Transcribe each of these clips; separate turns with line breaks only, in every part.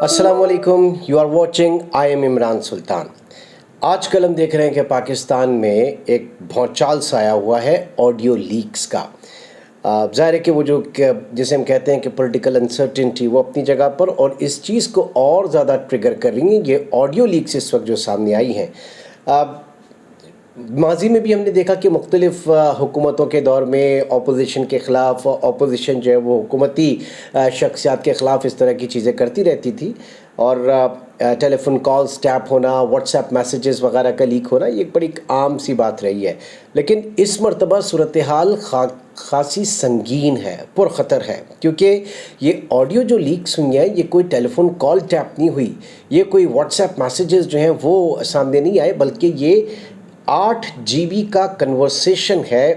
السلام علیکم. You are watching I am Imran Sultan. آج کل ہم دیکھ رہے ہیں کہ پاکستان میں ایک بھونچال سایا ہوا ہے آڈیو لیکس کا. ظاہر ہے کہ وہ جو جسے ہم کہتے ہیں کہ پولیٹیکل انسرٹنٹی وہ اپنی جگہ پر، اور اس چیز کو اور زیادہ ٹریگر کر رہی ہیں یہ آڈیو لیکس اس وقت جو سامنے آئی ہیں. ماضی میں بھی ہم نے دیکھا کہ مختلف حکومتوں کے دور میں اپوزیشن کے خلاف، اپوزیشن جو ہے وہ حکومتی شخصیات کے خلاف اس طرح کی چیزیں کرتی رہتی تھی، اور ٹیلی فون کالز ٹیپ ہونا، واٹس ایپ میسیجز وغیرہ کا لیک ہونا یہ بڑی عام سی بات رہی ہے. لیکن اس مرتبہ صورتحال خاصی سنگین ہے، پرخطر ہے، کیونکہ یہ آڈیو جو لیکس ہوئی ہیں یہ کوئی ٹیلی فون کال ٹیپ نہیں ہوئی، یہ کوئی واٹس ایپ میسیجز جو ہیں وہ سامنے نہیں آئے، بلکہ یہ 8 GB کا کنورسیشن ہے.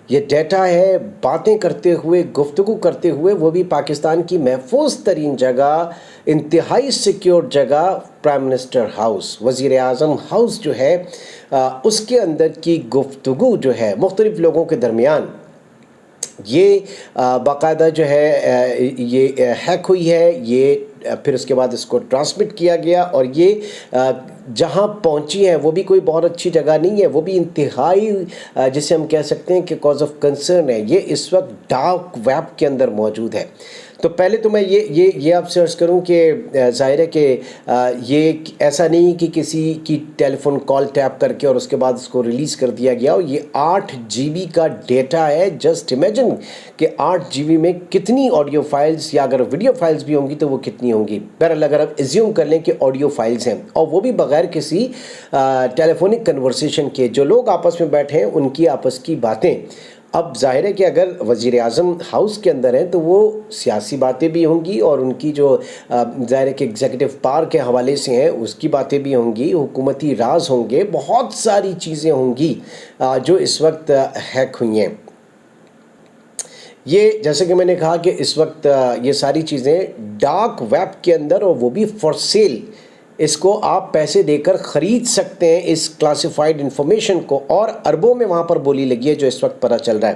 یہ ڈیٹا ہے باتیں کرتے ہوئے، گفتگو کرتے ہوئے، وہ بھی پاکستان کی محفوظ ترین جگہ، انتہائی سیکیور جگہ، پرائم منسٹر ہاؤس، وزیر اعظم ہاؤس جو ہے اس کے اندر کی گفتگو جو ہے مختلف لوگوں کے درمیان، یہ باقاعدہ جو ہے یہ ہیک ہوئی ہے. یہ پھر اس کے بعد اس کو ٹرانسمٹ کیا گیا، اور یہ جہاں پہنچی ہے وہ بھی کوئی بہت اچھی جگہ نہیں ہے، وہ بھی انتہائی جسے ہم کہہ سکتے ہیں کہ کاز آف کنسرن ہے. یہ اس وقت ڈارک ویب کے اندر موجود ہے. تو پہلے تو میں یہ آپ سے عرض کروں کہ ظاہر ہے کہ یہ ایسا نہیں کہ کسی کی ٹیلی فون کال ٹیپ کر کے اور اس کے بعد اس کو ریلیز کر دیا گیا. اور یہ 8 GB کا ڈیٹا ہے. جسٹ امیجن کہ 8 GB میں کتنی آڈیو فائلز، یا اگر ویڈیو فائلز بھی ہوں گی تو وہ کتنی ہوں گی. بہرحال اگر آپ ایزیوم کر لیں کہ آڈیو فائلز ہیں، اور وہ بھی بغیر کسی ٹیلی فونک کنورسیشن کے، جو لوگ آپس میں بیٹھے ہیں ان کی آپس کی باتیں. اب ظاہر ہے کہ اگر وزیر اعظم ہاؤس کے اندر ہیں تو وہ سیاسی باتیں بھی ہوں گی، اور ان کی جو ظاہر ہے کہ ایگزیکٹو پاور کے حوالے سے ہیں اس کی باتیں بھی ہوں گی، حکومتی راز ہوں گے، بہت ساری چیزیں ہوں گی جو اس وقت ہیک ہوئی ہیں. یہ جیسے کہ میں نے کہا کہ اس وقت یہ ساری چیزیں ڈارک ویب کے اندر، اور وہ بھی فار سیل. اس کو آپ پیسے دے کر خرید سکتے ہیں اس کلاسیفائڈ انفارمیشن کو، اور اربوں میں وہاں پر بولی لگی ہے جو اس وقت پتہ چل رہا ہے.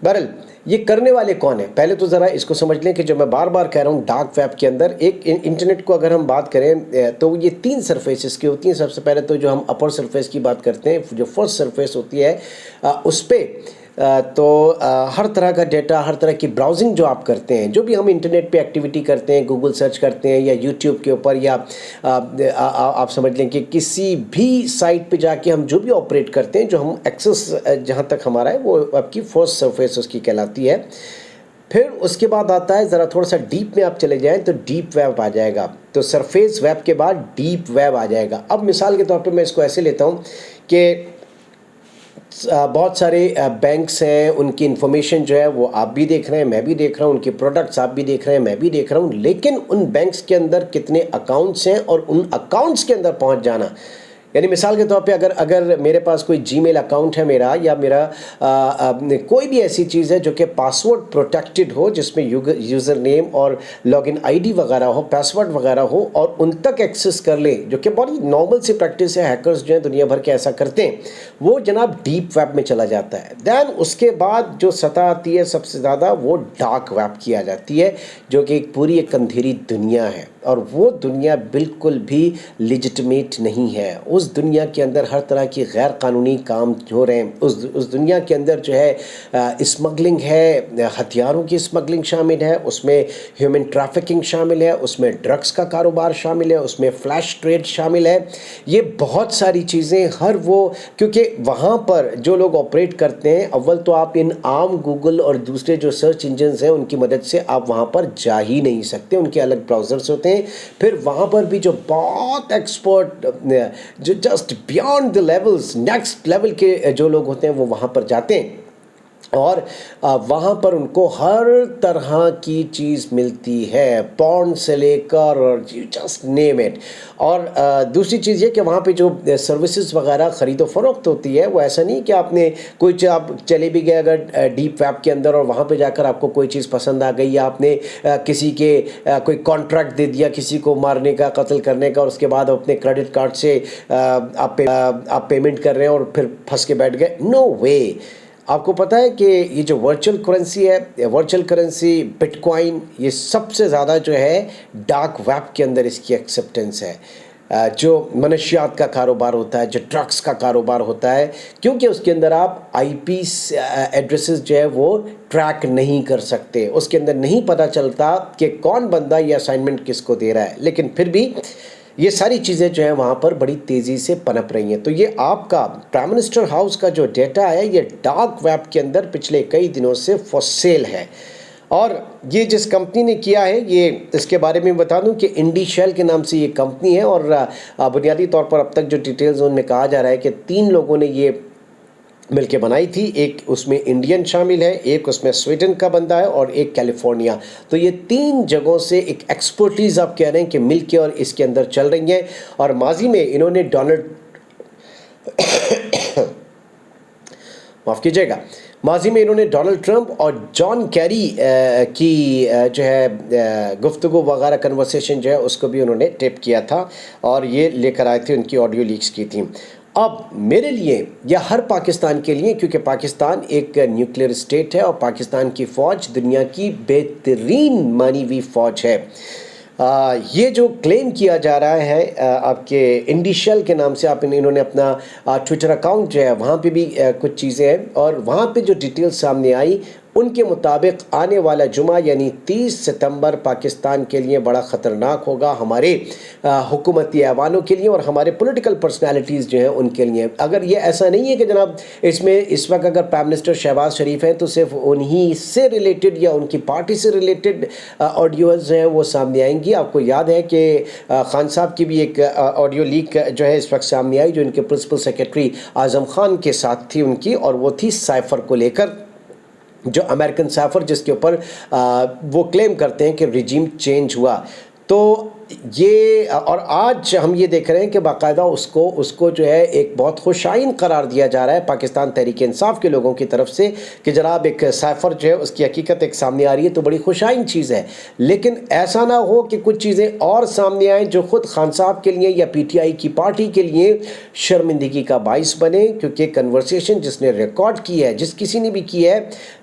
بہرحال یہ کرنے والے کون ہیں؟ پہلے تو ذرا اس کو سمجھ لیں کہ جو میں بار بار کہہ رہا ہوں، ڈارک ویب کے اندر ایک انٹرنیٹ کو اگر ہم بات کریں تو یہ 3 سرفیسز کی ہوتی ہیں. سب سے پہلے تو جو ہم اپر سرفیس کی بات کرتے ہیں، جو فرسٹ سرفیس ہوتی ہے اس پہ تو ہر طرح کا ڈیٹا، ہر طرح کی براؤزنگ جو آپ کرتے ہیں، جو بھی ہم انٹرنیٹ پہ ایکٹیویٹی کرتے ہیں، گوگل سرچ کرتے ہیں یا یوٹیوب کے اوپر، یا آپ سمجھ لیں کہ کسی بھی سائٹ پہ جا کے ہم جو بھی آپریٹ کرتے ہیں، جو ہم ایکسس جہاں تک ہمارا ہے وہ آپ کی فرسٹ سرفیس اس کی کہلاتی ہے. پھر اس کے بعد آتا ہے ذرا تھوڑا سا ڈیپ میں آپ چلے جائیں تو ڈیپ ویب آ جائے گا. تو سرفیس ویب کے بعد ڈیپ ویب آ جائے گا. اب مثال کے طور پہ میں اس کو ایسے لیتا ہوں کہ بہت سارے بینکس ہیں، ان کی انفارمیشن جو ہے وہ آپ بھی دیکھ رہے ہیں، میں بھی دیکھ رہا ہوں، ان کے پروڈکٹس آپ بھی دیکھ رہے ہیں، میں بھی دیکھ رہا ہوں. لیکن ان بینکس کے اندر کتنے اکاؤنٹس ہیں، اور ان اکاؤنٹس کے اندر پہنچ جانا، یعنی مثال کے طور پہ اگر میرے پاس کوئی جی میل اکاؤنٹ ہے میرا، یا میرا کوئی بھی ایسی چیز ہے جو کہ پاسورڈ پروٹیکٹڈ ہو، جس میں یوزر نیم اور لاگ ان آئی ڈی وغیرہ ہو، پاسورڈ وغیرہ ہو، اور ان تک ایکسس کر لیں، جو کہ بڑی نارمل سی پریکٹس ہے، ہیکرز جو ہیں دنیا بھر کے ایسا کرتے ہیں، وہ جناب ڈیپ ویب میں چلا جاتا ہے. دین اس کے بعد جو سطح آتی ہے سب سے زیادہ، وہ ڈارک ویب کی آ جاتی ہے، جو کہ ایک پوری ایک اندھیری دنیا ہے. اور وہ دنیا بالکل بھی لیجٹمیٹ نہیں ہے. اس دنیا کے اندر ہر طرح کی غیر قانونی کام ہو رہے ہیں. اس دنیا کے اندر جو ہے اسمگلنگ ہے، ہتھیاروں کی اسمگلنگ شامل ہے، اس میں ہیومن ٹریفکنگ شامل ہے، اس میں ڈرگس کا کاروبار شامل ہے، اس میں فلیش ٹریڈ شامل ہے. یہ بہت ساری چیزیں کیونکہ وہاں پر جو لوگ آپریٹ کرتے ہیں، اول تو آپ ان عام گوگل اور دوسرے جو سرچ انجنز ہیں ان کی مدد سے آپ وہاں پر جا ہی نہیں سکتے. ان کے الگ براؤزرز ہوتے ہیں. پھر وہاں پر بھی جو بہت ایکسپرٹ، جو جسٹ بیانڈ دی لیولز، نیکسٹ لیول کے جو لوگ ہوتے ہیں وہ وہاں پر جاتے ہیں، اور وہاں پر ان کو ہر طرح کی چیز ملتی ہے، پورن سے لے کر جسٹ نیم اٹ. اور دوسری چیز یہ کہ وہاں پہ جو سروسز وغیرہ خرید و فروخت ہوتی ہے، وہ ایسا نہیں کہ آپ نے کوئی آپ چلے بھی گئے اگر ڈیپ ویب کے اندر، اور وہاں پہ جا کر آپ کو کوئی چیز پسند آ گئی، یا آپ نے کسی کے کوئی کانٹریکٹ دے دیا کسی کو مارنے کا، قتل کرنے کا، اور اس کے بعد اپنے کریڈٹ کارڈ سے آپ پیمنٹ کر رہے ہیں اور پھر پھنس کے بیٹھ گئے. نو وے. آپ کو پتہ ہے کہ یہ جو ورچوئل کرنسی ہے، ورچوئل کرنسی بٹ کوائن، یہ سب سے زیادہ جو ہے ڈارک ویب کے اندر اس کی ایکسیپٹنس ہے. جو منشیات کا کاروبار ہوتا ہے، جو ڈرگس کا کاروبار ہوتا ہے، کیونکہ اس کے اندر آپ آئی پی ایڈریسز جو ہے وہ ٹریک نہیں کر سکتے، اس کے اندر نہیں پتہ چلتا کہ کون بندہ یہ اسائنمنٹ کس کو دے رہا ہے. لیکن پھر بھی یہ ساری چیزیں جو ہیں وہاں پر بڑی تیزی سے پنپ رہی ہیں. تو یہ آپ کا پرائم منسٹر ہاؤس کا جو ڈیٹا ہے، یہ ڈارک ویب کے اندر پچھلے کئی دنوں سے فور سیل ہے. اور یہ جس کمپنی نے کیا ہے، یہ اس کے بارے میں بتا دوں کہ انڈی شیل کے نام سے یہ کمپنی ہے، اور بنیادی طور پر اب تک جو ڈیٹیلز ان میں کہا جا رہا ہے کہ 3 لوگوں نے یہ مل کے بنائی تھی. ایک اس میں انڈین شامل ہے، ایک اس میں سویڈن کا بندہ ہے، اور ایک کیلیفورنیا. تو یہ 3 جگہوں سے ایک ایکسپرٹیز آپ کہہ رہے ہیں کہ مل کے اور اس کے اندر چل رہی ہیں. اور ماضی میں انہوں نے ڈونلڈ ٹرمپ اور جان کیری کی جو ہے گفتگو وغیرہ کنورسیشن جو ہے اس کو بھی انہوں نے ٹیپ کیا تھا، اور یہ لے کر آئے تھے، ان کی آڈیو لیکس کی تھی. اب میرے لیے یا ہر پاکستان کے لیے، کیونکہ پاکستان ایک نیوکلیئر اسٹیٹ ہے اور پاکستان کی فوج دنیا کی بہترین مانی ہوئی فوج ہے. یہ جو کلیم کیا جا رہا ہے آپ کے انڈی شیل کے نام سے، انہوں نے اپنا ٹویٹر اکاؤنٹ جو ہے وہاں پہ بھی کچھ چیزیں ہیں، اور وہاں پہ جو ڈیٹیل سامنے آئی ان کے مطابق آنے والا جمعہ یعنی 30 ستمبر پاکستان کے لیے بڑا خطرناک ہوگا، ہمارے حکومتی ایوانوں کے لیے اور ہمارے پولیٹیکل پرسنالٹیز جو ہیں ان کے لیے. اگر یہ ایسا نہیں ہے کہ جناب اس میں اس وقت اگر پرائم منسٹر شہباز شریف ہیں تو صرف انہی سے ریلیٹڈ یا ان کی پارٹی سے ریلیٹڈ آڈیوز ہیں وہ سامنے آئیں گی. آپ کو یاد ہے کہ خان صاحب کی بھی ایک آڈیو لیک جو ہے اس وقت سامنے آئی، جو ان کے پرنسپل سیکرٹری اعظم خان کے ساتھ تھی ان کی، اور وہ تھی سائفر کو لے کر، جو امریکن سائفر جس کے اوپر وہ کلیم کرتے ہیں کہ رجیم چینج ہوا. تو یہ، اور آج ہم یہ دیکھ رہے ہیں کہ باقاعدہ اس کو جو ہے ایک بہت خوشائن قرار دیا جا رہا ہے پاکستان تحریک انصاف کے لوگوں کی طرف سے کہ جناب ایک سائفر جو ہے اس کی حقیقت ایک سامنے آ رہی ہے، تو بڑی خوشائن چیز ہے. لیکن ایسا نہ ہو کہ کچھ چیزیں اور سامنے آئیں جو خود خان صاحب کے لیے یا پی ٹی آئی کی پارٹی کے لیے شرمندگی کا باعث بنے. کیونکہ کنورسیشن جس نے ریکارڈ کی ہے، جس کسی نے بھی کی ہے،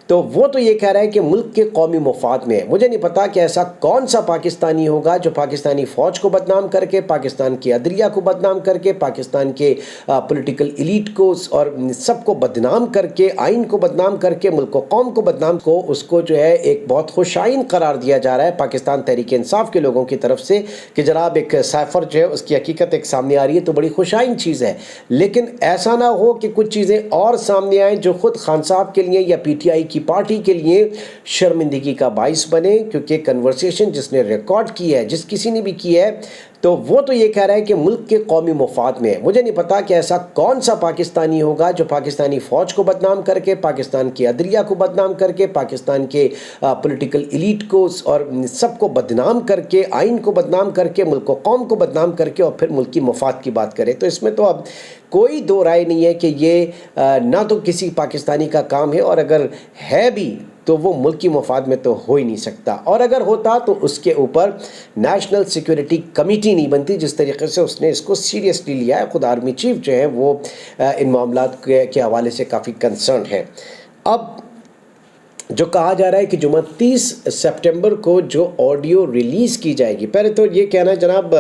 تو وہ تو یہ کہہ رہا ہے کہ ملک کے قومی مفاد میں ہے. مجھے نہیں پتا کہ ایسا کون سا پاکستانی ہوگا جو پاکستانی فوج کو بدنام کر کے، پاکستان کی عدلیہ کو بدنام کر کے، پاکستان کے پولیٹیکل ایلیٹ کو اور سب کو بدنام کر کے، آئین کو بدنام کر کے، ملک و قوم کو بدنام اس کو جو ہے ایک بہت خوشائن قرار دیا جا رہا ہے پاکستان تحریک انصاف کے لوگوں کی طرف سے کہ جناب ایک سائفر جو ہے اس کی حقیقت ایک سامنے آ رہی ہے، تو بڑی خوشائن چیز ہے. لیکن ایسا نہ ہو کہ کچھ چیزیں اور سامنے آئیں جو خود خان صاحب کے لیے یا پی ٹی آئی کی پارٹی کے لیے شرمندگی کا باعث بنے. کیونکہ کنورسیشن جس نے ریکارڈ کی ہے، جس کسی نے بھی کی ہے، تو وہ تو یہ کہہ رہا ہے کہ ملک کے قومی مفاد میں ہے. مجھے نہیں پتا کہ ایسا کون سا پاکستانی ہوگا جو پاکستانی فوج کو بدنام کر کے، پاکستان کی عدلیہ کو بدنام کر کے، پاکستان کے پولیٹیکل ایلیٹ کو اور سب کو بدنام کر کے، آئین کو بدنام کر کے، ملک و قوم کو بدنام کر کے، اور پھر ملکی مفاد کی بات کرے. تو اس میں تو اب کوئی دو رائے نہیں ہے کہ یہ نہ تو کسی پاکستانی کا کام ہے، اور اگر ہے بھی تو وہ ملکی مفاد میں تو ہو ہی نہیں سکتا. اور اگر ہوتا تو اس کے اوپر نیشنل سیکیورٹی کمیٹی نہیں بنتی، جس طریقے سے اس نے اس کو سیریسلی لیا ہے. خود آرمی چیف جو ہے وہ ان معاملات کے حوالے سے کافی کنسرن ہے. اب جو کہا جا رہا ہے کہ جمعہ 30 سپٹمبر کو جو آڈیو ریلیز کی جائے گی، پہلے تو یہ کہنا ہے جناب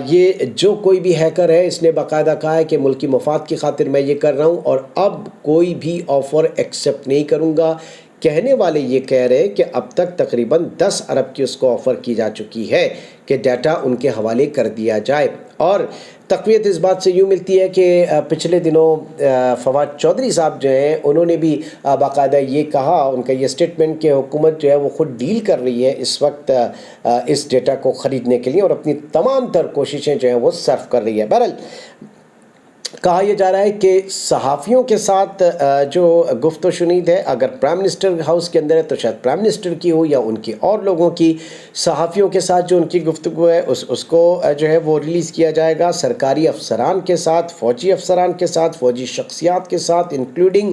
یہ جو کوئی بھی ہیکر ہے اس نے باقاعدہ کہا ہے کہ ملکی مفاد کی خاطر میں یہ کر رہا ہوں اور اب کوئی بھی آفر ایکسیپٹ نہیں کروں گا. کہنے والے یہ کہہ رہے کہ اب تک تقریباً 10 ارب کی اس کو آفر کی جا چکی ہے کہ ڈیٹا ان کے حوالے کر دیا جائے. اور تقویت اس بات سے یوں ملتی ہے کہ پچھلے دنوں فواد چودھری صاحب جو ہیں انہوں نے بھی باقاعدہ یہ کہا، ان کا یہ اسٹیٹمنٹ کہ حکومت جو ہے وہ خود ڈیل کر رہی ہے اس وقت اس ڈیٹا کو خریدنے کے لیے اور اپنی تمام تر کوششیں جو ہیں وہ صرف کر رہی ہے. بہرحال کہا یہ جا رہا ہے کہ صحافیوں کے ساتھ جو گفت و شنید ہے، اگر پرائم منسٹر ہاؤس کے اندر ہے تو شاید پرائم منسٹر کی ہو یا ان کی اور لوگوں کی، صحافیوں کے ساتھ جو ان کی گفتگو ہے اس کو جو ہے وہ ریلیز کیا جائے گا. سرکاری افسران کے ساتھ، فوجی افسران کے ساتھ، فوجی شخصیات کے ساتھ، انکلوڈنگ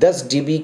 10 GB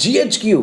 GHQ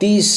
30